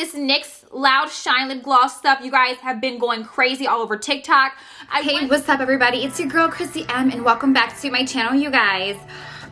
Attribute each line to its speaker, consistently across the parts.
Speaker 1: this NYX Loud Shine lip gloss stuff. You guys have been going crazy all over TikTok. Hey, what's up everybody? It's your girl Krissy M and welcome back to my channel, you guys.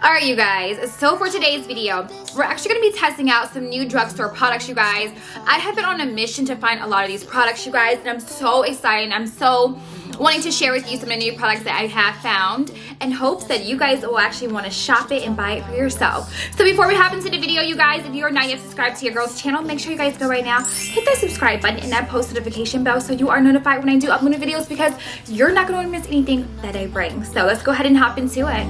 Speaker 1: Alright you guys, so for today's video, we're actually going to be testing out some new drugstore products, you guys. I have been on a mission to find a lot of these products, you guys, and I'm so excited. I'm so wanting to share with you some of the new products that I have found in hopes that you guys will actually want to shop it and buy it for yourself. So before we hop into the video, you guys, if you are not yet subscribed to your girl's channel, make sure you guys go right now, hit that subscribe button and that post notification bell so you are notified when I do upload videos, because you're not going to miss anything that I bring. So let's go ahead and hop into it.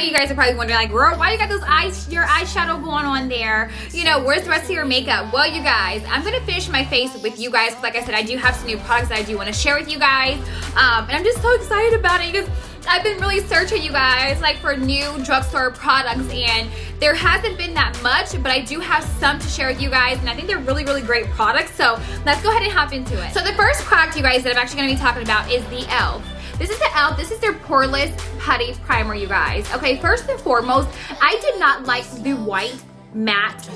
Speaker 1: You guys are probably wondering, like, why you got those your eyeshadow going on there? You know, where's the rest of your makeup? Well, you guys, I'm gonna finish my face with you guys. Like I said, I do have some new products that I do want to share with you guys, and I'm just so excited about it because I've been really searching, you guys, like for new drugstore products, and there hasn't been that much, but I do have some to share with you guys, and I think they're really, really great products. So let's go ahead and hop into it. So the first product, you guys, that I'm actually gonna be talking about is the e.l.f. This is the e.l.f. This is their poreless putty primer, you guys. Okay, first and foremost, I did not like the white matte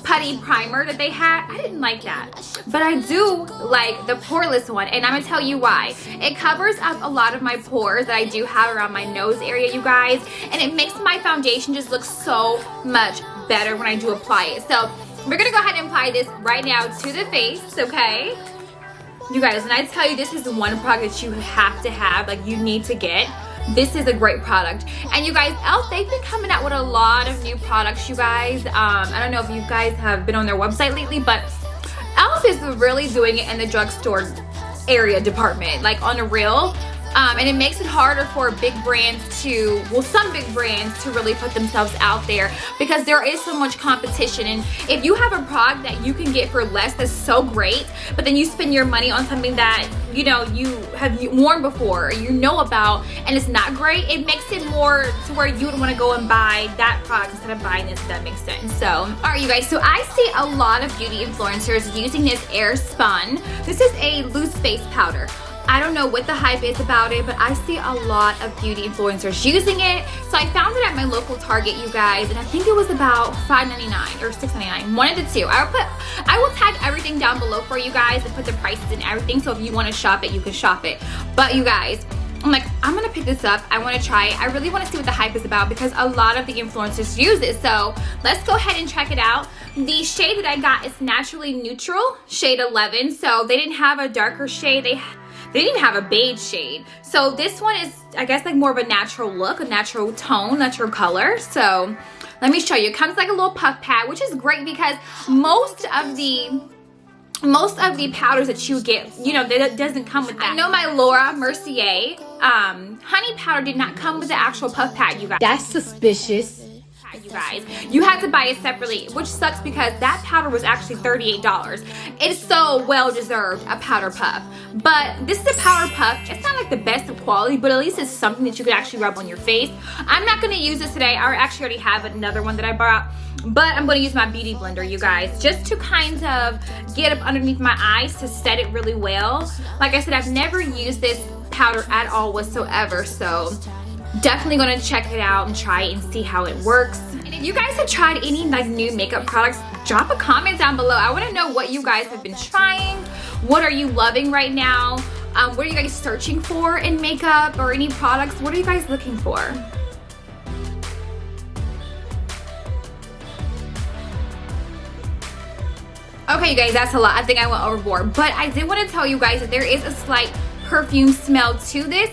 Speaker 1: putty primer that they had. I didn't like that, but I do like the poreless one, and I'm gonna tell you why. It covers up a lot of my pores that I do have around my nose area, you guys, and it makes my foundation just look so much better when I do apply it. So we're gonna go ahead and apply this right now to the face, okay? You guys, and I tell you, this is one product that you have to have, like you need to get. This is a great product. And you guys, e.l.f., they've been coming out with a lot of new products, you guys. I don't know if you guys have been on their website lately, but e.l.f. is really doing it in the drugstore area department, like on a real. And it makes it harder for big brands to, well, some big brands to really put themselves out there because there is so much competition. And if you have a product that you can get for less, that's so great, but then you spend your money on something that, you know, you have worn before, or you know about, and it's not great, it makes it more to where you would want to go and buy that product instead of buying this, if that makes sense. So, alright you guys, so I see a lot of beauty influencers using this Air Spun. This is a loose face powder. I don't know what the hype is about it, but I see a lot of beauty influencers using it. So I found it at my local Target, you guys, and I think it was about $5.99 or $6.99, one of the two. I will tag everything down below for you guys and put the prices and everything, so if you want to shop it, you can shop it. But you guys, I'm like, I'm gonna pick this up. I want to try it. I really want to see what the hype is about because a lot of the influencers use it. So let's go ahead and check it out. The shade that I got is Naturally Neutral, shade 11. So they didn't have a darker shade. They didn't have a beige shade. So this one is, I guess, like more of a natural look, a natural tone, natural color. So let me show you. It comes like a little puff pad, which is great because most of the powders that you get, you know, that doesn't come with that. I know my Laura Mercier honey powder did not come with the actual puff pad, you guys.
Speaker 2: That's suspicious.
Speaker 1: You guys, you had to buy it separately, which sucks because that powder was actually $38. It's so well deserved, a powder puff. But this is a powder puff. It's not like the best of quality, but at least it's something that you could actually rub on your face. I'm not going to use this today. I actually already have another one that I bought, but I'm going to use my beauty blender, you guys, just to kind of get up underneath my eyes to set it really well. Like I said, I've never used this powder at all whatsoever, so definitely gonna check it out and try it and see how it works. And if you guys have tried any like new makeup products, drop a comment down below. I want to know what you guys have been trying. What are you loving right now? What are you guys searching for in makeup or any products? What are you guys looking for? Okay, you guys, that's a lot. I think I went overboard, but I did want to tell you guys that there is a slight perfume smell to this.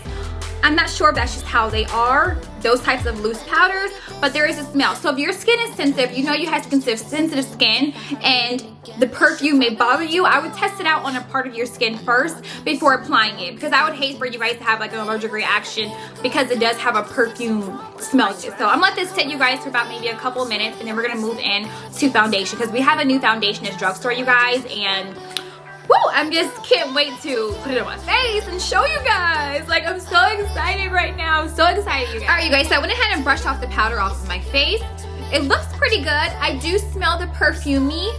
Speaker 1: I'm not sure if that's just how they are, those types of loose powders, but there is a smell. So if your skin is sensitive, you know you have sensitive skin and the perfume may bother you, I would test it out on a part of your skin first before applying it, because I would hate for you guys to have like an allergic reaction because it does have a perfume smell to it. So I'm gonna let this sit, you guys, for about maybe a couple of minutes, and then we're gonna move in to foundation because we have a new foundation at drugstore, you guys, and woo, I'm just can't wait to put it on my face and show you guys. Like, I'm so excited right now. I'm so excited, you guys. All right, you guys, so I went ahead and brushed off the powder off of my face. It looks pretty good. I do smell the perfumey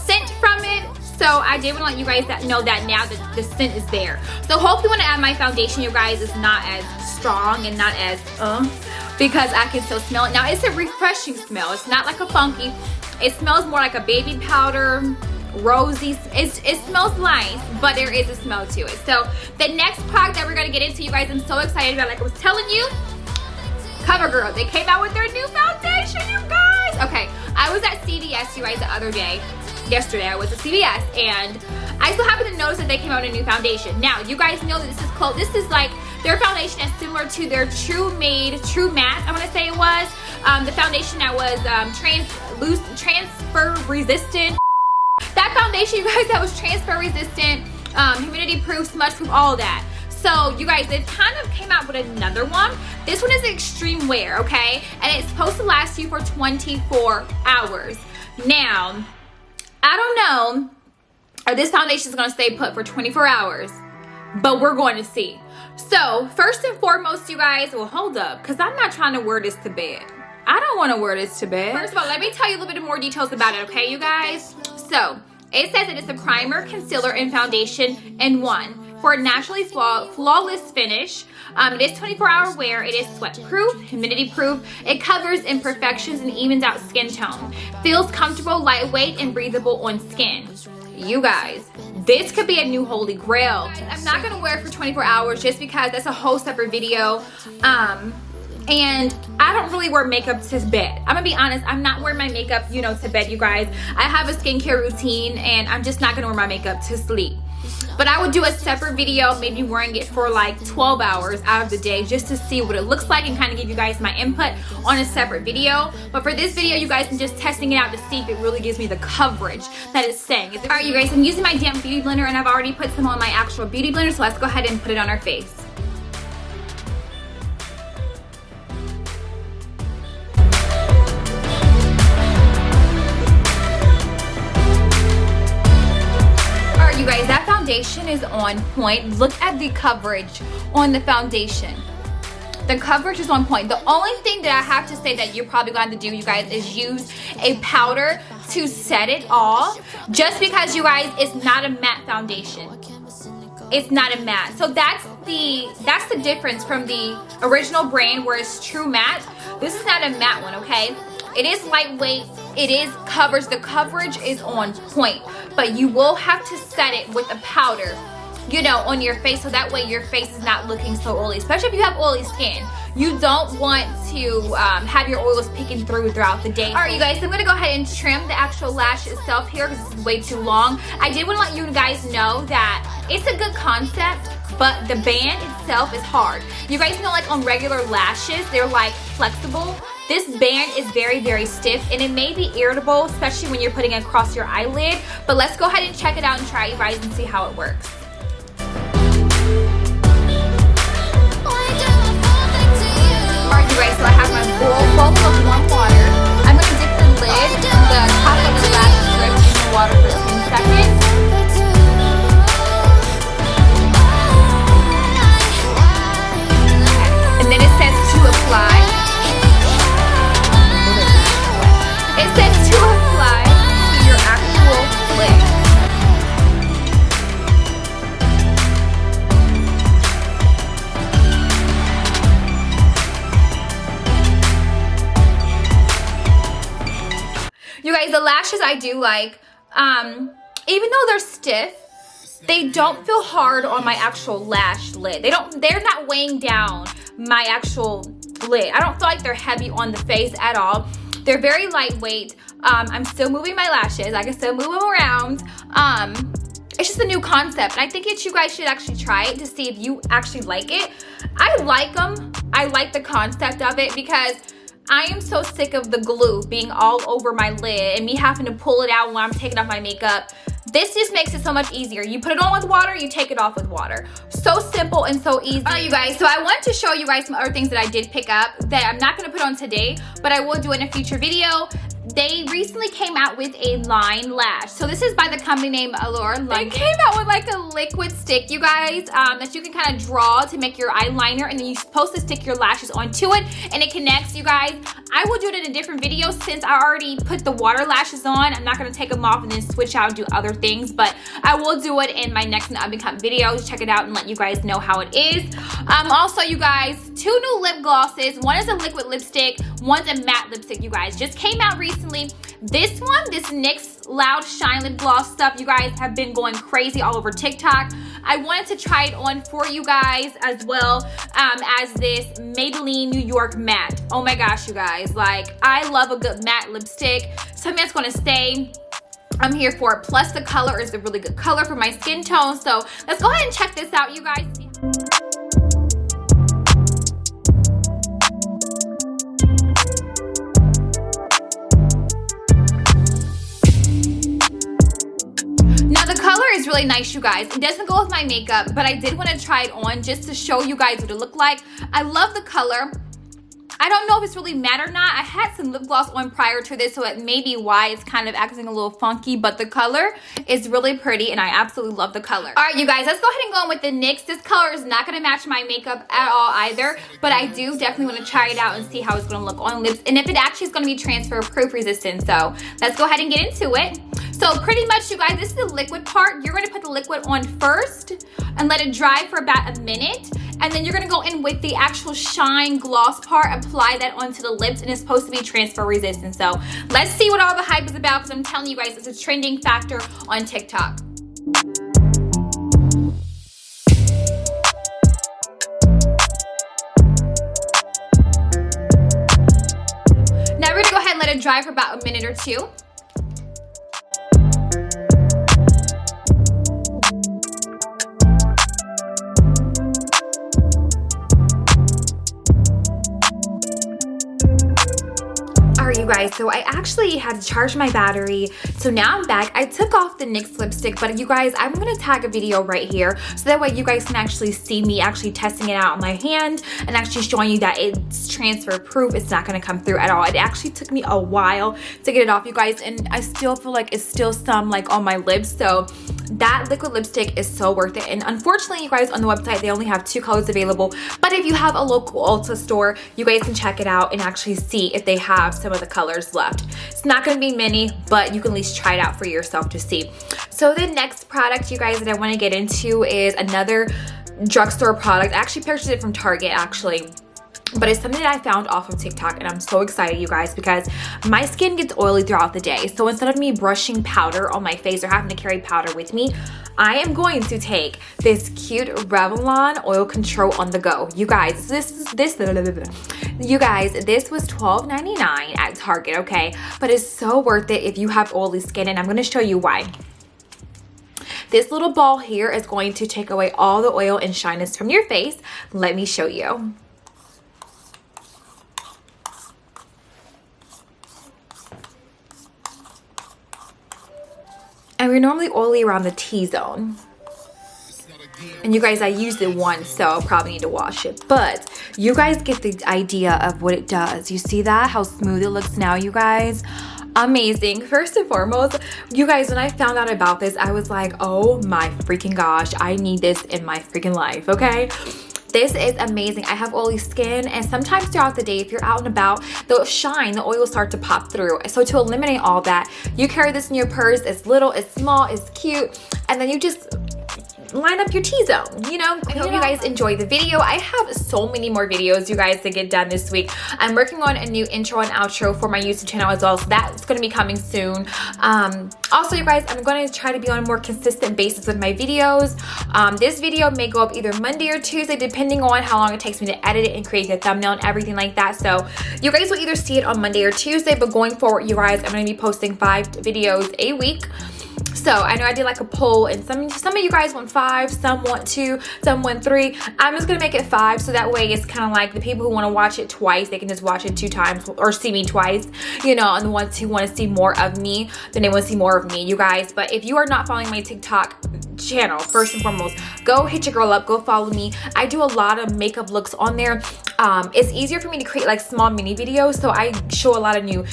Speaker 1: scent from it. So I did want to let you guys know that now that the scent is there. So hopefully when I add my foundation, you guys, it's not as strong and not as because I can still smell it. Now it's a refreshing smell. It's not like a funky. It smells more like a baby powder, rosy. It smells nice, but there is a smell to it. So the next product that we're gonna get into, you guys, I'm so excited about. Like I was telling you, CoverGirl, they came out with their new foundation, you guys. Okay, I was at CVS, you guys, the other day. Yesterday I was at CVS, and I so happened to notice that they came out with a new foundation. Now you guys know that this is close. This is like their foundation is similar to their True Matte. I want to say it was the foundation that was transfer resistant. That foundation, you guys, that was transfer resistant, humidity proof, smudge proof, all of that. So you guys, they kind of came out with another one. This one is extreme wear, okay, and it's supposed to last you for 24 hours. Now I don't know if this foundation is going to stay put for 24 hours, but we're going to see. So first and foremost, you guys, well, hold up, because I'm not trying to wear this to bed. I don't want to wear this to bed. First of all, let me tell you a little bit more details about it, okay, you guys? So it says that it's a primer, concealer, and foundation in one for a naturally flawless finish. It is 24-hour wear. It is sweat-proof, humidity-proof. It covers imperfections and evens out skin tone. Feels comfortable, lightweight, and breathable on skin. You guys, this could be a new holy grail. I'm not going to wear it for 24 hours just because that's a whole separate video. And I don't really wear makeup to bed. I'm gonna be honest, I'm not wearing my makeup, you know, to bed, you guys. I have a skincare routine, and I'm just not gonna wear my makeup to sleep. But I would do a separate video, maybe wearing it for like 12 hours out of the day just to see what it looks like and kind of give you guys my input on a separate video. But for this video, you guys, I'm just testing it out to see if it really gives me the coverage that it's saying. All right, you guys, I'm using my damp beauty blender, and I've already put some on my actual beauty blender, so let's go ahead and put it on our face. You guys, that foundation is on point. Look at the coverage on the foundation. The coverage is on point. The only thing that I have to say that you're probably going to do, you guys, is use a powder to set it off. Just because, you guys, it's not a matte foundation. It's not a matte. So that's the difference from the original brand where it's True Matte. This is not a matte one, okay? It is lightweight. It is covers. The coverage is on point, but you will have to set it with a powder, you know, on your face, so that way your face is not looking so oily, especially if you have oily skin. You don't want to have your oils peeking throughout the day. All right, you guys, so I'm gonna go ahead and trim the actual lash itself here because this is way too long. I did want to let you guys know that it's a good concept, but the band itself is hard. You guys know, like on regular lashes, they're like flexible. This band is very, very stiff, and it may be irritable, especially when you're putting it across your eyelid. But let's go ahead and check it out and try it, you guys, and see how it works. Alright, you guys, so I have my bowl full of warm water. I'm going to dip the lid, the top of the lash strip, in the water for 10 seconds. And then it says to apply. It says to apply to your actual lid. You guys, the lashes I do like, even though they're stiff, they don't feel hard on my actual lash lid. They're not weighing down my actual lid. I don't feel like they're heavy on the face at all. They're very lightweight. I'm still moving my lashes. I can still move them around. It's just a new concept. And I think you guys should actually try it to see if you actually like it. I like them. I like the concept of it because I am so sick of the glue being all over my lid and me having to pull it out when I'm taking off my makeup. This just makes it so much easier. You put it on with water, you take it off with water. So simple and so easy. All right, you guys, so I want to show you guys some other things that I did pick up that I'm not gonna put on today, but I will do in a future video. they recently came out with a line lash. So this is by the company named Allure London. They came out with like a liquid stick, you guys, that you can kind of draw to make your eyeliner, and then you're supposed to stick your lashes onto it, and it connects, you guys. I will do it in a different video since I already put the water lashes on. I'm not gonna take them off and then switch out and do other things, but I will do it in my next up-and-coming video. Check it out and let you guys know how it is. Also, you guys, 2 new lip glosses. One is a liquid lipstick, one's a matte lipstick, you guys. Just came out recently. This one, this NYX Loud Shine lip gloss stuff, you guys, have been going crazy all over TikTok. I wanted to try it on for you guys as well as this Maybelline New York matte. Oh my gosh, you guys, like, I love a good matte lipstick, something that's gonna stay. I'm here for it. Plus the color is a really good color for my skin tone. So let's go ahead and check this out, you guys. Now the color is really nice, you guys. It doesn't go with my makeup, but I did want to try it on just to show you guys what it looked like. I love the color. I don't know if it's really matte or not. I had some lip gloss on prior to this, so it may be why it's kind of acting a little funky, but the color is really pretty, and I absolutely love the color. All right, you guys, let's go ahead and go on with the NYX. This color is not going to match my makeup at all either, but I do definitely want to try it out and see how it's going to look on lips, and if it actually is going to be transfer proof resistant. So let's go ahead and get into it. So pretty much, you guys, this is the liquid part. You're going to put the liquid on first and let it dry for about a minute. And then you're gonna go in with the actual shine gloss part, apply that onto the lips, and it's supposed to be transfer resistant. So let's see what all the hype is about, because I'm telling you guys, it's a trending factor on TikTok. Now we're gonna go ahead and let it dry for about a minute or two. You guys, so I actually had to charge my battery, so now I'm back. I took off the NYX lipstick, but you guys, I'm gonna tag a video right here so that way you guys can actually see me actually testing it out on my hand and actually showing you that it's transfer proof. It's not gonna come through at all. It actually took me a while to get it off, you guys, and I still feel like it's still some like on my lips. So that liquid lipstick is so worth it. And unfortunately, you guys, on the website they only have 2 colors available, but if you have a local Ulta store, you guys can check it out and actually see if they have some of the colors left. It's not going to be many, but you can at least try it out for yourself to see. So the next product, you guys, that I want to get into is another drugstore product. I actually purchased it from Target, actually. But it's something that I found off of TikTok, and I'm so excited, you guys, because my skin gets oily throughout the day. So instead of me brushing powder on my face or having to carry powder with me, I am going to take this cute Revlon oil control on the go. You guys, this was $12.99 at Target, okay? But it's so worth it if you have oily skin, and I'm going to show you why. This little ball here is going to take away all the oil and shyness from your face. Let me show you. And we're normally oily around the T-zone. And you guys, I used it once, so I'll probably need to wash it. But you guys get the idea of what it does. You see that? How smooth it looks now, you guys? Amazing. First and foremost, you guys, when I found out about this, I was like, oh my freaking gosh, I need this in my freaking life, okay? This is amazing. I have oily skin, and sometimes throughout the day, if you're out and about, the shine, the oil will start to pop through. So to eliminate all that, you carry this in your purse. It's little, it's small, it's cute, and then you just line up your T-zone, you know? I hope you guys enjoyed the video. I have so many more videos, you guys, to get done this week. I'm working on a new intro and outro for my YouTube channel as well, so that's going to be coming soon. Also, you guys, I'm going to try to be on a more consistent basis with my videos. This video may go up either Monday or Tuesday, depending on how long it takes me to edit it and create the thumbnail and everything like that. So you guys will either see it on Monday or Tuesday, but going forward, you guys, I'm going to be posting 5 videos a week. So I know I did like a poll, and some of you guys want 5, some want 2, some want 3. I'm just gonna make it 5, so that way it's kind of like the people who want to watch it twice, they can just watch it 2 times or see me twice, you know, and the ones who want to see more of me, then they want to see more of me, you guys. But if you are not following my TikTok channel first and foremost. Go hit your girl up, go follow me. I do a lot of makeup looks on there. It's easier for me to create like small mini videos, so I show a lot of new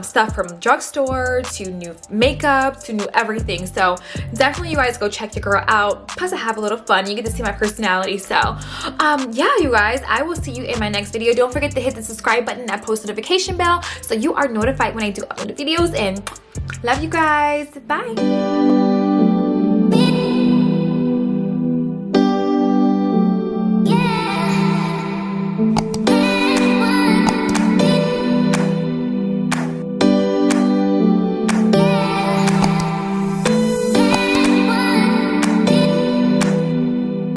Speaker 1: stuff from drugstore to new makeup to new everything. So definitely you guys go check your girl out. Plus I have a little fun. You get to see my personality. So yeah, you guys, I will see you in my next video. Don't forget to hit the subscribe button and post notification bell so you are notified when I do upload videos. And love you guys. Bye.